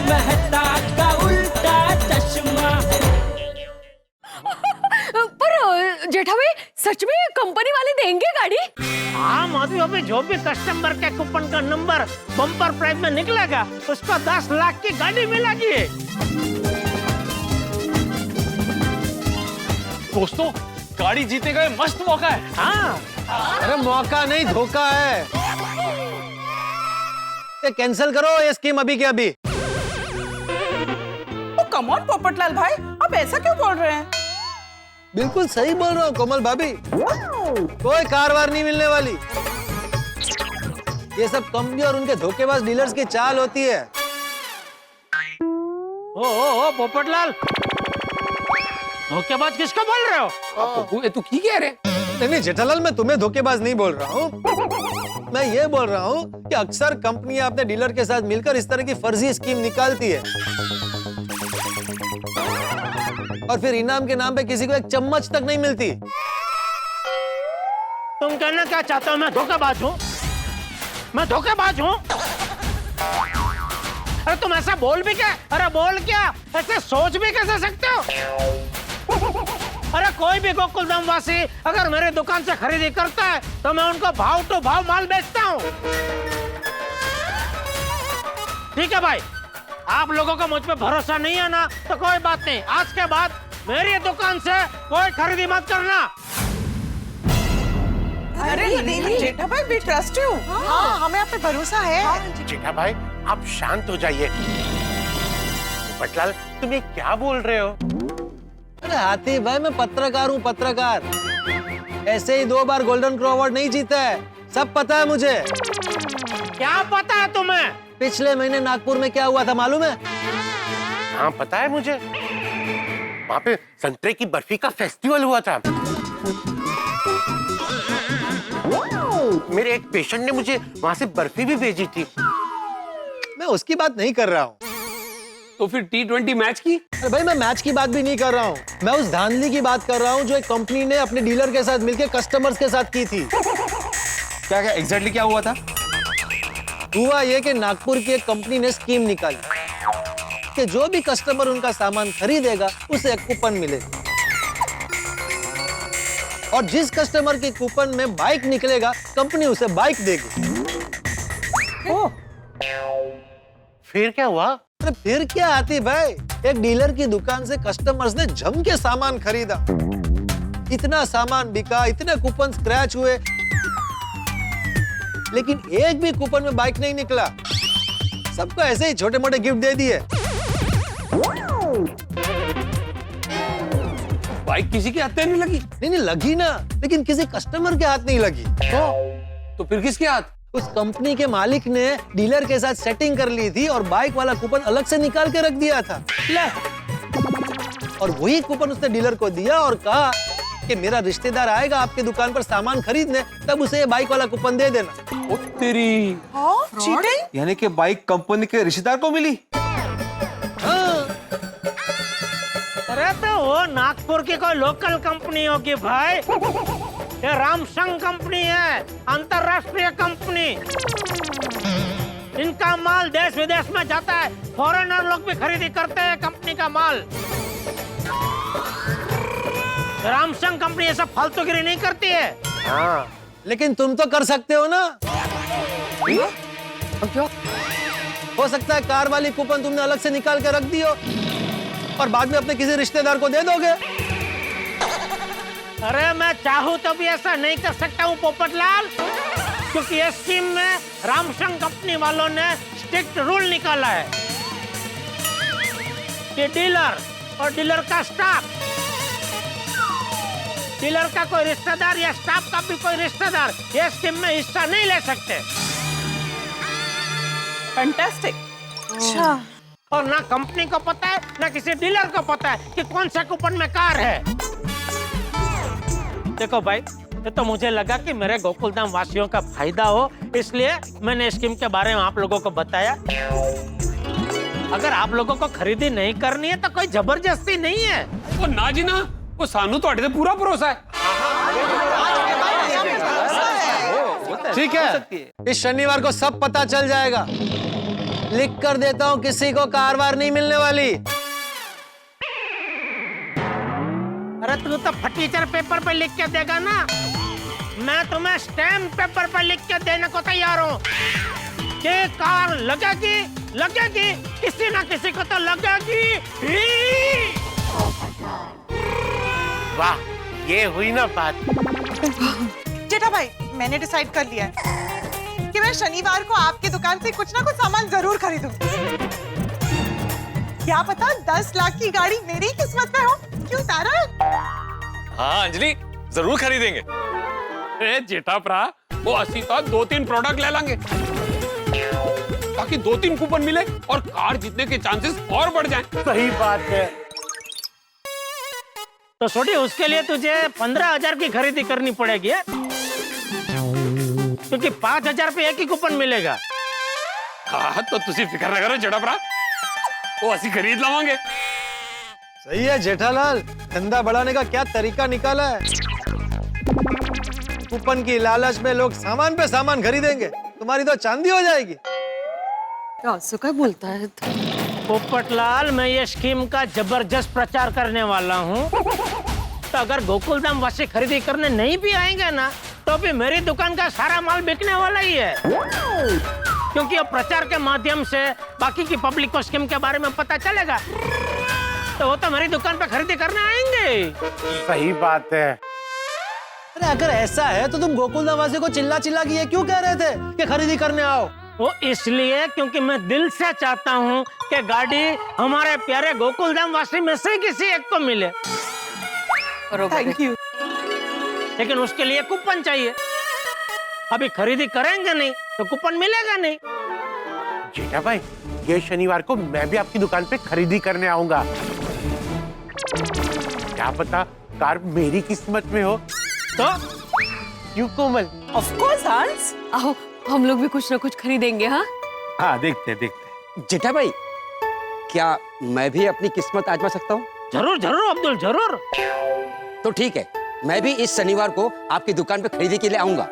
मेहता का उल्टा चश्मा। पर जेठा भाई सच में कंपनी वाले देंगे गाड़ी? हाँ मोदी, अभी जो भी कस्टमर के कूपन का नंबर बम्पर प्राइस में निकलेगा उसको 10 लाख की गाड़ी मिलेगी। दोस्तों, गाड़ी जीतने का मस्त मौका है। हाँ, अरे मौका नहीं, धोखा है। ये कैंसिल करो ये स्कीम अभी के अभी। कम ऑन पोपटलाल भाई, आप ऐसा क्यों बोल रहे हैं? बिल्कुल सही बोल रहा हूँ कोमल भाभी, कोई कारवार नहीं मिलने वाली। ये सब कंपनी और उनके धोखेबाज डीलर्स की चाल होती है। ओ पोपटलाल, धोखेबाज किसको बोल रहे हो? ये तू की कह रहे? नहीं जेठालाल, मैं तुम्हें धोखेबाज नहीं बोल रहा हूँ। मैं ये बोल रहा हूँ कि अक्सर कंपनियां अपने डीलर के साथ मिलकर इस तरह की फर्जी स्कीम निकालती है और फिर इनाम के नाम पे किसी को एक चम्मच तक नहीं मिलती। तुम कहना क्या चाहते हो? मैं धोखेबाज हूँ? मैं धोखेबाज हूँ? अरे तुम ऐसा बोल भी क्या? अरे बोल क्या, ऐसे सोच भी कैसे सकते हो? अरे कोई भी गोकुलधाम वासी अगर मेरे दुकान से खरीदी करता है तो मैं उनको भाव टू भाव माल बेचता हूँ। ठीक है भाई, आप लोगों को मुझ पे भरोसा नहीं है ना, तो कोई बात नहीं, आज के बाद मेरी दुकान से कोई खरीदी मत करना। अरे नहीं जेठा भाई, वी ट्रस्ट यू। हाँ, हमें आप पे भरोसा है। जेठा भाई, आप शांत हो जाइए। पोपटलाल, तुम ये क्या बोल रहे हो? अरे हाथी भाई, मैं पत्रकार हूँ, पत्रकार। ऐसे ही 2 बार गोल्डन क्रो अवार्ड नहीं जीता है, सब पता है मुझे। क्या पता है तुम्हें? पिछले महीने नागपुर में क्या हुआ था मालूम है? हाँ पता है मुझे, वहाँ पे संतरे की बर्फी का फेस्टिवल हुआ था। मेरे एक पेशेंट ने मुझे वहाँ से बर्फी भी भेजी थी। मैं उसकी बात नहीं कर रहा हूँ। तो फिर T20 मैच की? अरे भाई, मैं मैच की बात भी नहीं कर रहा हूँ, मैं उस धांधली की बात कर रहा हूँ जो एक कंपनी ने अपने डीलर के साथ मिलकर कस्टमर्स के साथ की थी। क्या क्या एग्जैक्टली क्या हुआ था? हुआ ये कि नागपुर की एक कंपनी ने स्कीम निकाली कि जो भी कस्टमर उनका सामान खरीदेगा उसे एक कूपन मिलेगा, और जिस कस्टमर के कूपन में बाइक निकलेगा कंपनी उसे बाइक देगी। फिर क्या हुआ? अरे फिर क्या आती भाई, एक डीलर की दुकान से कस्टमर्स ने जम के सामान खरीदा, इतना सामान बिका, इतने कूपन स्क्रैच हुए, लेकिन एक भी कूपन में बाइक नहीं निकला। सबको ऐसे ही छोटे मोटे गिफ्ट दे दिए। बाइक किसी के हाथ में नहीं लगी? नहीं लगी ना, लेकिन किसी कस्टमर के हाथ नहीं लगी। तो फिर किसके हाथ? उस कंपनी के मालिक ने डीलर के साथ सेटिंग कर ली थी और बाइक वाला कूपन अलग से निकाल के रख दिया था। ले, और वही कूपन उसने डीलर को दिया और कहा कि मेरा रिश्तेदार आएगा आपके दुकान पर सामान खरीदने, तब उसे ये बाइक वाला कूपन दे देना। ओ तेरी, चीटिंग? यानी कि बाइक कंपनी के रिश्तेदार को मिली? हाँ। अरे तो वो नागपुर की कोई लोकल कंपनी होगी भाई, ये रामसंग कंपनी है, अंतरराष्ट्रीय कंपनी। इनका माल देश विदेश में जाता है, फॉरेनर लोग भी खरीदी करते हैं कंपनी का माल। रामसंग कंपनी ऐसा फालतूगिरी नहीं करती है। हाँ, लेकिन तुम तो कर सकते हो ना। क्या? हो सकता है कार वाली कूपन तुमने अलग से निकाल के रख दी हो और बाद में अपने किसी रिश्तेदार को दे दोगे। अरे मैं चाहूँ तो भी ऐसा नहीं कर सकता हूँ पोपटलाल, क्योंकि इस स्कीम में रामसंग कंपनी वालों ने स्ट्रिक्ट रूल निकाला है कि डीलर और डीलर का स्टाफ, डीलर का कोई रिश्तेदार या स्टाफ का भी कोई रिश्तेदार ये स्कीम में हिस्सा नहीं ले सकते। फैंटास्टिक। अच्छा, और ना कंपनी को पता है ना किसी डीलर को पता है कि कौन सा कूपन में कार है। देखो भाई, ये तो मुझे लगा कि मेरे गोकुलधाम वासियों का फायदा हो, इसलिए मैंने स्कीम के बारे में आप लोगों को बताया। अगर आप लोगों को खरीदी नहीं करनी है तो कोई जबरदस्ती नहीं है। वो ना जी ना, वो सानू तो ते पूरा भरोसा है। ठीक है, इस शनिवार को सब पता चल जाएगा। लिख कर देता हूँ, किसी को कार वार नहीं मिलने वाली। अरे तू तो फटीचर पेपर पे लिख के देगा ना, मैं तुम्हें स्टैम्प पेपर पे लिख के देने को तैयार हूँ कि कार लगेगी लगेगी, किसी ना किसी को तो लगेगी ही। वाह, ये हुई ना बात। जेठा भाई, मैंने डिसाइड कर लिया है कि मैं शनिवार को आपकी दुकान से कुछ ना कुछ सामान जरूर खरीदूंगी। क्या पता 10 लाख की गाड़ी मेरी किस्मत में हो। क्यों तारा? हाँ अंजलि, जरूर खरीदेंगे। ए जेठा भरा, वो 80 का 2-3 प्रोडक्ट ले लेंगे ताकि 2-3 कूपन मिले और कार जीतने के चांसेस और बढ़ जाएं। सही बात है। तो छोटी, उसके लिए तुझे 15,000 की खरीदी करनी पड़ेगी है? क्योंकि 5,000 पे एक ही कूपन मिलेगा। हाँ तो तुसी फिक्र ना करो जेठा भरा, वो 80 खरीद लवांगे। सही है जेठालाल, धंधा बढ़ाने का क्या तरीका निकाला है। कूपन की लालच में लोग सामान पे सामान खरीदेंगे, तुम्हारी तो चांदी हो जाएगी। क्या बोलता है? पोपटलाल, मैं ये स्कीम का जबरदस्त प्रचार करने वाला हूँ। तो अगर गोकुलधाम वासी खरीदी करने नहीं भी आएंगे ना, तो भी मेरी दुकान का सारा माल बिकने वाला ही है, क्योंकि अब प्रचार के माध्यम से बाकी की पब्लिक को स्कीम के बारे में पता चलेगा, तो वो तो मेरी दुकान पे खरीदी करने आएंगे। सही बात है। अरे अगर ऐसा है तो तुम गोकुलधाम वासी को चिल्ला चिल्ला के ये क्यों कह रहे थे कि खरीदी करने आओ? वो इसलिए क्योंकि मैं दिल से चाहता हूँ कि गाड़ी हमारे प्यारे गोकुलधाम वासी में से किसी एक को मिले। Thank you. लेकिन उसके लिए कूपन चाहिए। अभी खरीदी करेंगे नहीं तो कूपन मिलेगा नहीं। जेठा भाई, ये शनिवार को मैं भी आपकी दुकान पे खरीदी करने आऊंगा। क्या पता कार मेरी किस्मत में हो। तो क्यों कोमल? ऑफ कोर्स हंस। आओ, हम लोग भी कुछ ना कुछ खरीदेंगे। हाँ, हाँ देखते देखते। जेठा भाई, क्या मैं भी अपनी किस्मत आजमा सकता हूँ? जरूर जरूर अब्दुल, जरूर। तो ठीक है, मैं भी इस शनिवार को आपकी दुकान पर खरीदी के लिए आऊंगा।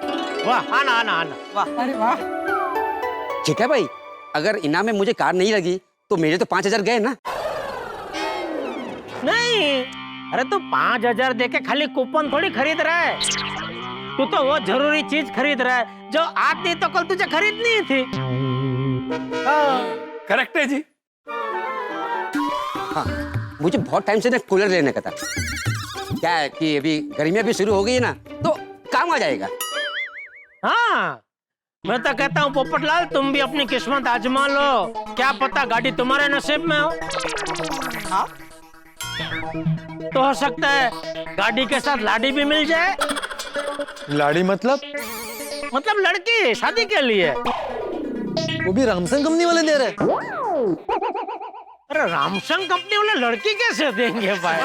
वाह, आना आना आना। अरे वाह। जेठा भाई, अगर इनाम में मुझे कार नहीं लगी तो मेरे तो 5,000 गए ना। नहीं, अरे तू 5,000 देके खाली कूपन थोड़ी खरीद रहा है। तू तो वो जरूरी चीज खरीद रहा है जो आज नहीं तो कल तुझे खरीदनी थी। करेक्ट है जी। हाँ, मुझे बहुत टाइम से ना कूलर लेने का था। क्या है कि अभी गर्मियाँ भी शुरू हो गई है ना, तो काम आ जाएगा। हाँ, मैं तो कहता हूँ पोपटलाल, तुम भी अपनी किस्मत आजमा लो। क्या पता गाड़ी तुम्हारे नसीब में हो। हाँ? तो हो सकता है गाड़ी के साथ लाड़ी भी मिल जाए। लाड़ी मतलब लड़की शादी के लिए। वो भी रामसन कंपनी वाले दे रहे? अरे रामसन कंपनी वाले लड़की कैसे देंगे भाई?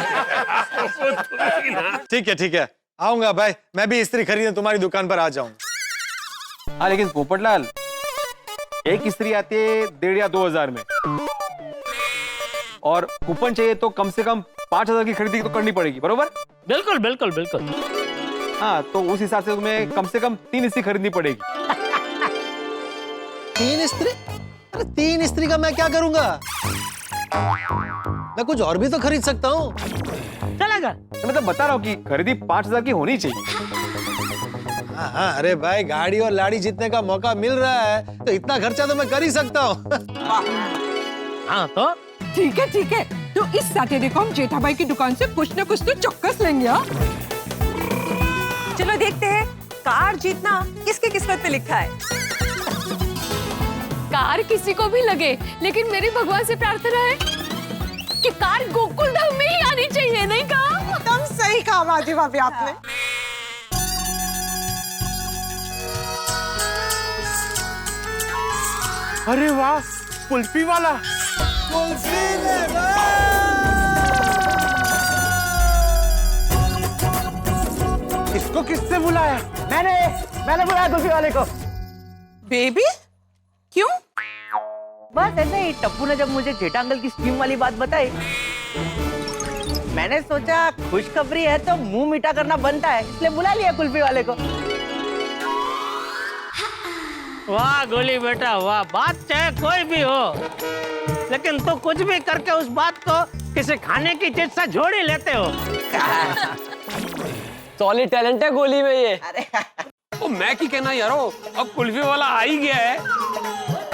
ठीक है, आऊंगा भाई। मैं भी इस्त्री खरीदने तुम्हारी दुकान पर आ जाऊंगा। हाँ लेकिन पोपटलाल, एक इस्त्री आती है 1,500 या 2,000 में, और कूपन चाहिए तो कम से कम 5,000 की खरीदी तो करनी पड़ेगी, बरोबर? बिल्कुल बिल्कुल बिल्कुल। हाँ, तो उस हिसाब से तुम्हें कम से कम 3 इस्त्री खरीदनी पड़ेगी। 3 इस्त्री? अरे 3 इस्त्री का मैं क्या करूंगा? मैं कुछ और भी तो खरीद सकता हूँ। चलेगा। मतलब बता रहा हूँ कि खरीदी 5,000 की होनी चाहिए। हाँ, अरे भाई, गाड़ी और लाड़ी जीतने का मौका मिल रहा है तो इतना खर्चा तो मैं कर ही सकता हूँ। हाँ तो ठीक है, तो इस सैटरडे को हम जेठा भाई की दुकान से कुछ न कुछ तो चौक्कस लेंगे। हाँ, चलो देखते हैं कार जीतना किसकी किस्मत पे लिखा है। कार किसी को भी लगे, लेकिन मेरी भगवान से प्रार्थना है कि कार गोकुलधाम में ही आनी चाहिए। नहीं कहा? एकदम सही कहा माजी भाभी आपने। अरे वाह, कुल्फी वाला। इसको किससे बुलाया? मैंने बुलाया कुल्फी वाले को। बेबी, क्यों? बस ऐसे ही टप्पू ने जब मुझे जेठा अंकल की स्कीम वाली बात बताई, मैंने सोचा खुशखबरी है तो मुंह मीठा करना बनता है, इसलिए बुला लिया कुल्फी वाले को। वाह गोली बेटा वाह, बात चाहे कोई भी हो, लेकिन तो कुछ भी करके उस बात को किसी खाने की चीज से जोड़ ही लेते हो। सॉलिड टैलेंट है गोली में ये। तो मैं की कहना यारो, अब कुल्फी वाला आ ही गया है,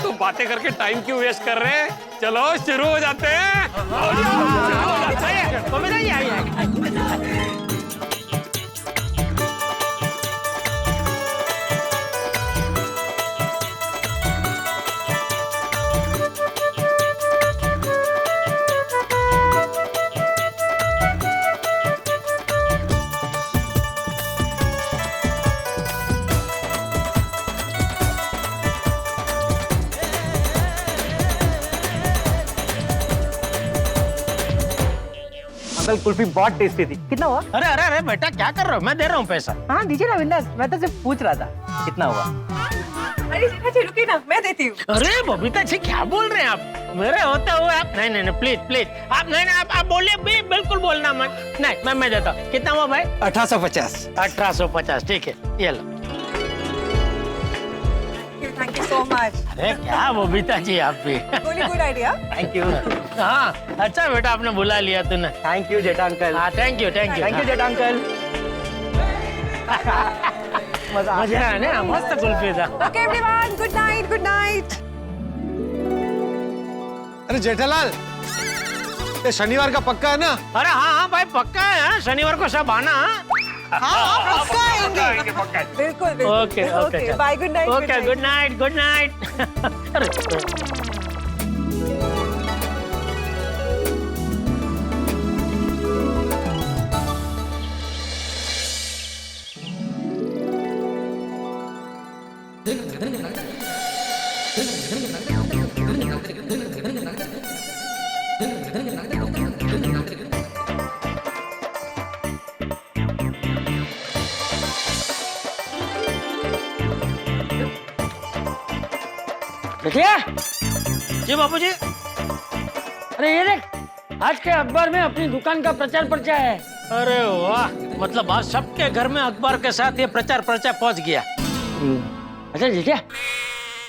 तो बातें करके टाइम क्यों वेस्ट कर रहे हैं? चलो शुरू हो जाते हैं। अंकल कुल्फी बहुत टेस्टी थी। कितना हुआ? अरे अरे अरे बेटा क्या कर रहे हो, मैं दे रहा हूँ पैसा। हाँ दीजिए ना बिंदास, मैं तो सिर्फ पूछ रहा था कितना हुआ। अरे जेठा जी रुकिए ना, मैं देती हूँ। अरे बबीता जी क्या बोल रहे हैं आप, मेरे होते हुए आप? नहीं नहीं नहीं प्लीज प्लीज आप नहीं आप बोलिए भी, बिल्कुल बोलना मत। नहीं मैं देता हूँ। कितना हुआ भाई? 1850। 1850 ठीक है, ये लो। Thank you so much. अरे क्या बबीता जी आप भी। Good idea. Thank you. हाँ अच्छा बेटा आपने बुला लिया तूने। Thank you Jetha uncle. हाँ thank you thank you Jetha uncle. मजा आया ना, मस्त कुल्फी था। Okay everyone, good night, good night. अरे जेठालाल, ये शनिवार का पक्का है ना? अरे हाँ हाँ भाई पक्का है, शनिवार को सब आना। हाँ पक्का आएंगे। बिल्कुल बिल्कुल। Okay okay bye, good night. Okay good night good night. अरे देखिए जी बाबू जी। अरे ये देख, आज के अखबार में अपनी दुकान का प्रचार पर्चा है। अरे वाह, मतलब आज सबके घर में अखबार के साथ ये प्रचार पर्चा पहुंच गया। अच्छा जीजा,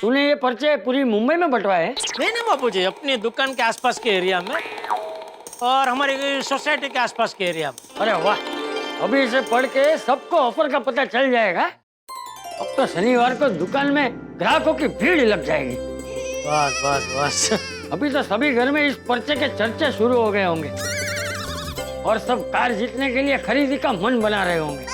तूने ये पर्चे पूरी मुंबई में बंटवाए हैं? नहीं नहीं बाबू जी, अपनी दुकान के आसपास के एरिया में और हमारी सोसाइटी के आसपास के एरिया में। अरे वाह, अभी इसे पढ़ के सबको ऑफर का पता चल जाएगा। अब तो शनिवार को दुकान में ग्राहकों की भीड़ लग जाएगी। बस बस बस। अभी तो सभी घर में इस पर्चे के चर्चे शुरू हो गए होंगे और सब कार जीतने के लिए खरीदी का मन बना रहे होंगे।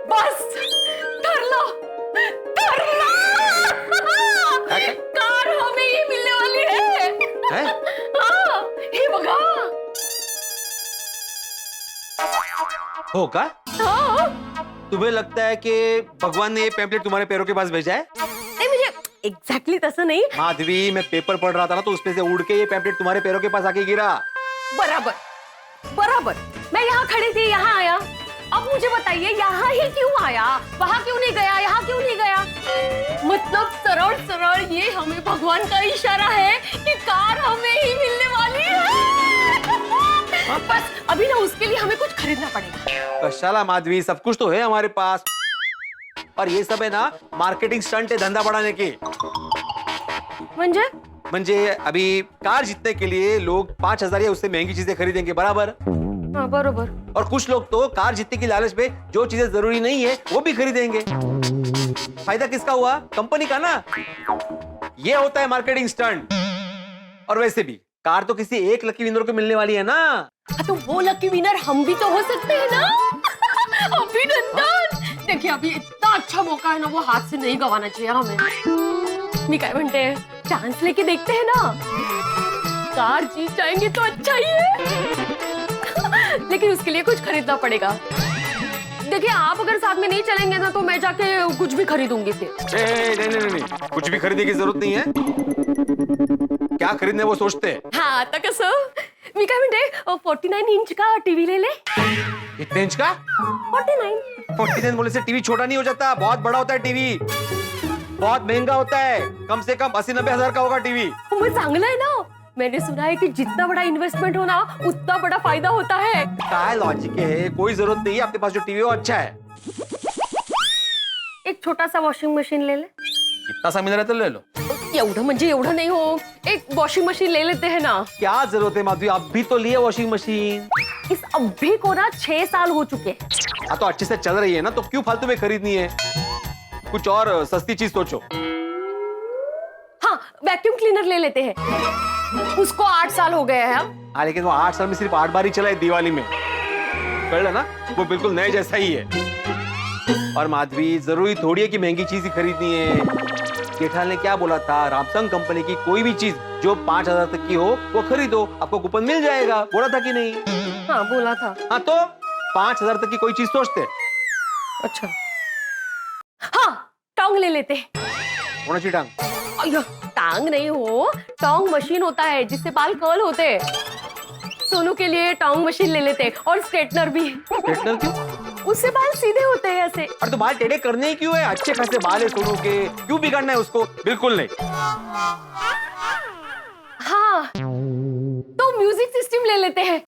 बस कर लो, कर लो। कार हमें ही मिलने वाली है। हाँ, हे बघा। हो का? हाँ। तुम्हें लगता है कि भगवान ने ये पैम्पलेट तुम्हारे पैरों के पास भेजा है? नहीं मुझे एग्जैक्टली तसं नहीं। माधवी, मैं पेपर पढ़ रहा था ना, तो उसमें से उड़ के ये पैम्पलेट तुम्हारे पैरों के पास आके गिरा। बराबर बराबर, मैं यहाँ खड़ी थी, यहाँ आया। अब मुझे बताइए यहाँ ही क्यों आया, वहाँ क्यों नहीं गया, यहाँ क्यों नहीं गया? मतलब सरल सरल ये हमें भगवान का इशारा है कि कार हमें ही मिलने वाली है। बस अभी ना उसके लिए हमें कुछ खरीदना पड़ेगा। कशाला माधवी, सब कुछ तो है हमारे पास, और ये सब है ना मार्केटिंग स्टंट है, धंधा बढ़ाने की। म्हणजे अभी कार जीतने के लिए लोग 5000 या उससे महंगी चीजें खरीदेंगे, बराबर? हाँ बरोबर। और कुछ लोग तो कार जीतने की लालच में जो चीजें जरूरी नहीं है वो भी खरीदेंगे। फायदा किसका हुआ? कंपनी का ना। ये होता है मार्केटिंग स्टंट। और वैसे भी कार तो किसी एक लकी विनर को मिलने वाली है ना। तो वो लकी विनर हम भी तो हो सकते हैं ना। अभिनंदन। देखिए अभी इतना अच्छा मौका है ना, वो हाथ से नहीं गंवाना चाहिए हमें। मी काय म्हणते हैं, चांस लेके देखते हैं ना, कार जीत जाएंगे तो अच्छा ही है। लेकिन उसके लिए कुछ खरीदना पड़ेगा। देखिए आप अगर साथ में नहीं चलेंगे ना तो मैं जाके कुछ भी खरीदूंगी फिर। नहीं, कुछ भी खरीदने की जरूरत नहीं है। क्या खरीदने वो सोचते हैं। हाँ आता कसं मी काय म्हणते 49 इंच का टीवी ले ले। कितने इंच का? 49 बोलने से टीवी छोटा नहीं हो जाता, बहुत बड़ा होता है टीवी, बहुत महंगा होता है, कम से कम 80-90 हजार का होगा टीवी। वो चांगला है ना, मैंने सुना है कि जितना बड़ा इन्वेस्टमेंट हो ना उतना बड़ा फायदा होता है। क्या लॉजिक है, कोई जरूरत नहीं है, आपके पास जो टीवी है वो अच्छा है। एक छोटा सा वॉशिंग मशीन ले ले। इतना सा मिल रहा है तो ले लो। एवढं म्हणजे एवढं नहीं हो, एक वॉशिंग मशीन ले लेते हैं ना। क्या जरूरत है माधवी, अब भी तो लिए वॉशिंग मशीन। इस अभी को ना 6 साल हो चुके हैं। हाँ तो अच्छे से चल रही है ना, तो क्यों फालतू में खरीदनी है, कुछ और सस्ती चीज सोचो। हाँ वैक्यूम क्लीनर ले लेते हैं, उसको 8 साल हो गए हैं। हाँ लेकिन वो 8 साल में सिर्फ 8 बार ही चला है दिवाली में, कल ना वो बिल्कुल नए जैसा ही है। और माधवी जरूरी थोड़ी है कि महंगी चीज ही खरीदनी है। जेठाल ने क्या बोला था, रामसंग कंपनी की कोई भी चीज जो 5000 तक की हो वो खरीदो, आपको कूपन मिल जाएगा, बोला था कि नहीं? हाँ बोला था। हाँ तो 5000 तक की कोई चीज सोचते। अच्छा हाँ टोंग ले लेते। होना चाहिए टांग। अयो टांग नहीं हो, टोंग मशीन होता है जिससे बाल कर्ल होते हैं। सोनू के लिए टोंग मशीन ले लेते और स्ट्रेटनर भी। स्ट्रेटनर क्यों? उससे बाल सीधे होते हैं ऐसे। अरे तो बाल टेढ़े करने ही क्यों है, अच्छे खासे बाल है सोनू के, क्यों बिगाड़ना है उसको? बिल्कुल नहीं। हाँ तो म्यूजिक सिस्टम ले लेते हैं।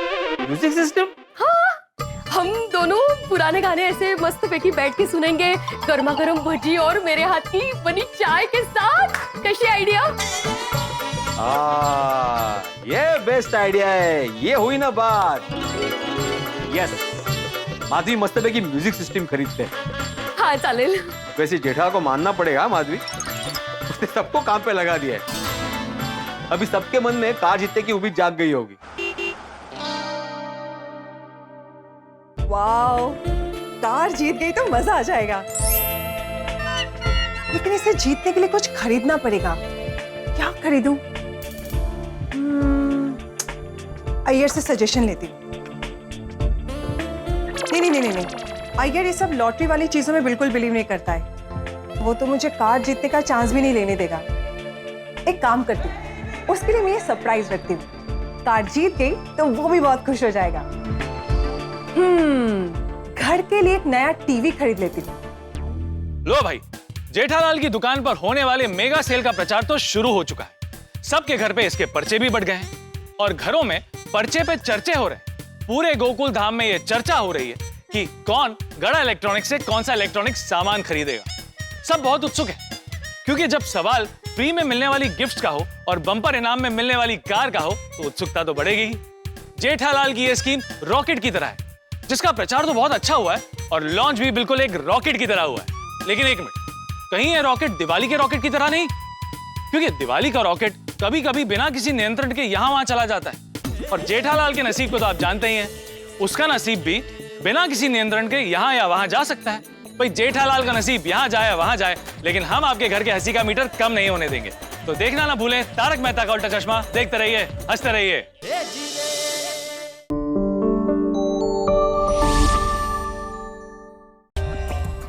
Music system? हाँ हम दोनों पुराने गाने ऐसे मस्त पैकी बैठ के सुनेंगे, गर्मा गर्म भजी और मेरे हाथ की बनी चाय के साथ। कैसी आइडिया? ये बेस्ट आइडिया है, ये हुई ना बात। यस माधवी मस्त पैकी म्यूजिक सिस्टम खरीदते हैं। हाँ चालेल। वैसे जेठा को मानना पड़ेगा माधवी, उसने सबको काम पे लगा दिया है। अभी सबके मन में कार जीतने की उम्मीद जाग गई होगी। वाओ, कार जीत गई तो मजा आ जाएगा, लेकिन इसे जीतने के लिए कुछ खरीदना पड़ेगा। क्या खरीदूं? अय्यर से सजेशन लेती हूँ। नहीं, अय्यर ये सब लॉटरी वाली चीजों में बिल्कुल बिलीव नहीं करता है। वो तो मुझे कार जीतने का चांस भी नहीं लेने देगा। एक काम करती हूँ, उसके लिए मैं ये सरप्राइज रखती हूँ। कार जीत गई तो वो भी बहुत खुश हो जाएगा। घर के लिए एक नया टीवी खरीद लेती हूँ। लो भाई, जेठालाल की दुकान पर होने वाले मेगा सेल का प्रचार तो शुरू हो चुका है। सबके घर पे इसके पर्चे भी बढ़ गए हैं और घरों में पर्चे पे चर्चे हो रहे हैं। पूरे गोकुल धाम में ये चर्चा हो रही है कि कौन गड़ा इलेक्ट्रॉनिक्स से कौन सा इलेक्ट्रॉनिक सामान खरीदेगा। सब बहुत उत्सुक है, क्योंकि जब सवाल फ्री में मिलने वाली गिफ्ट्स का हो और बम्पर इनाम में मिलने वाली कार का हो तो उत्सुकता तो बढ़ेगी ही। जेठालाल की ये स्कीम रॉकेट की तरह है, जिसका प्रचार तो बहुत अच्छा हुआ है और लॉन्च भी बिल्कुल एक रॉकेट की तरह हुआ है। लेकिन एक मिनट, कहीं ये रॉकेट दिवाली के रॉकेट की तरह नहीं? क्योंकि दिवाली का रॉकेट कभी कभी बिना किसी नियंत्रण के यहां वहां चला जाता है, और जेठालाल के नसीब को तो आप जानते ही हैं। उसका नसीब भी बिना किसी नियंत्रण के यहां या वहां जा सकता है। भाई जेठालाल का नसीब यहां जाए या वहां जाए, लेकिन हम आपके घर के हंसी का मीटर कम नहीं होने देंगे। तो देखना ना भूलें तारक मेहता का उल्टा चश्मा। देखते रहिए, हंसते रहिए।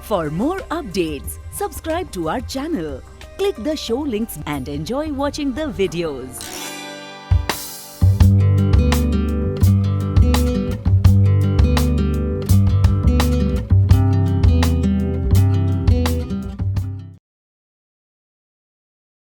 For more updates, subscribe to our channel, click the show links and enjoy watching the videos.